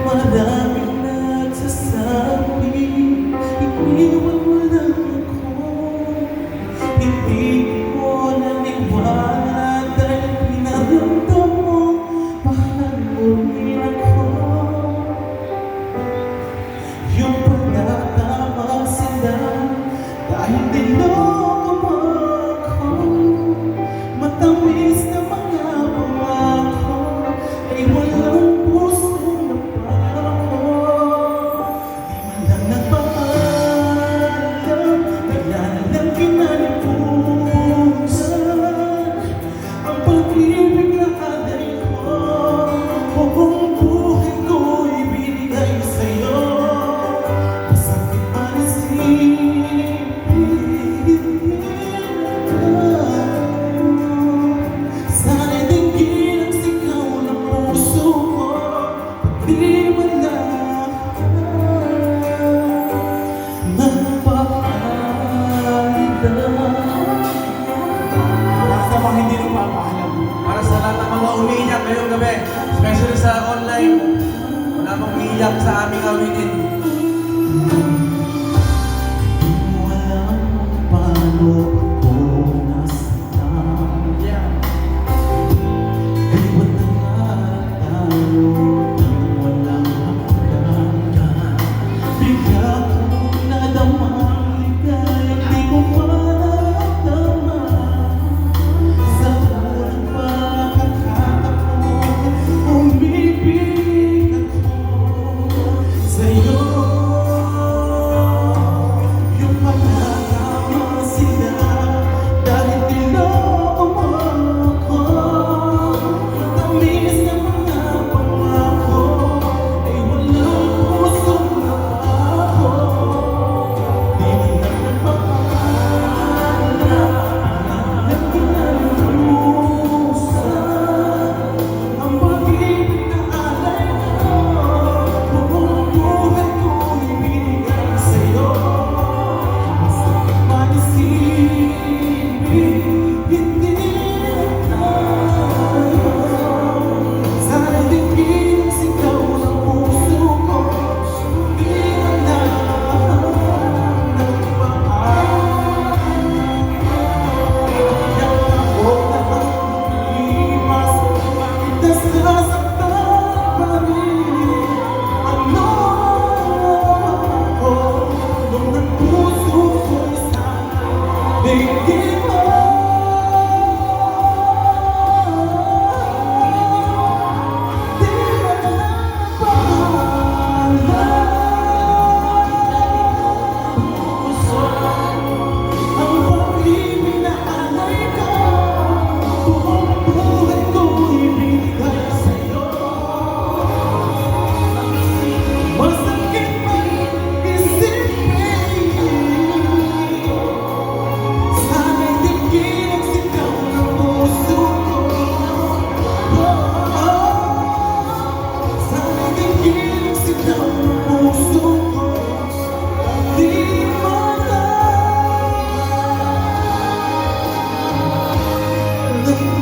Maraming nagsasabi, iniwan mo lang ako. Hindi ko naniwala dahil pinaramdam mo, mahal mo rin ako. Yung pala tama sila, dahil niloko mo ako. Matamis na mga pangako ay walang pusong napako. Di man lang nagpapaalam, bigla na lang kinalimutan ang pag-ibig na alay ko. Buong buhay ko ibinigay sa'yo. Masakit man isipin sana'y dinggin ang sigaw ng puso ko. Di man lang nagpapaalam. Para sa mga hindi nagpapaalam. Para sa lahat ng mga umiiyak ngayong gabi, especially sa online, wala mang umiiyak sa aming awitin. Walang paano ako nasaktan. Yeah. Iwan na nga tayo nang walang hanggan. Bigla kong nadamang ligaya, di ko pa naramdaman. Sa unang pagkakataon, umibig ako sa'yo. Yung pagkakama sila, dahil niloko mo ako. Tamis na mga pangako ay walang pusong napako. Di mo na nagpapaalam, alam ko na lumusad ang pag-ibig na alay ko. Buong buhay ko ibinigay sa'yo. Masakit man isipin, hindi na tayo. Sana'y dinggin ang sigaw ng puso ko. Di man lang nagpapaalam. Iyak ako na ang imas, bakit nasasaktan pa rin? Ano ako nung nagpuso ko'y sana dinggin mo? Di man lang nagpapaalam. Puso ang pag-ibig na alay ko. Buong buhay ko ibinigay sa'yo. Masakit man isipin, sana'y dinggin ang sigaw ng puso ko. Sana'y dinggin ang sigaw ng puso ko. Di man lang nagpapaalam.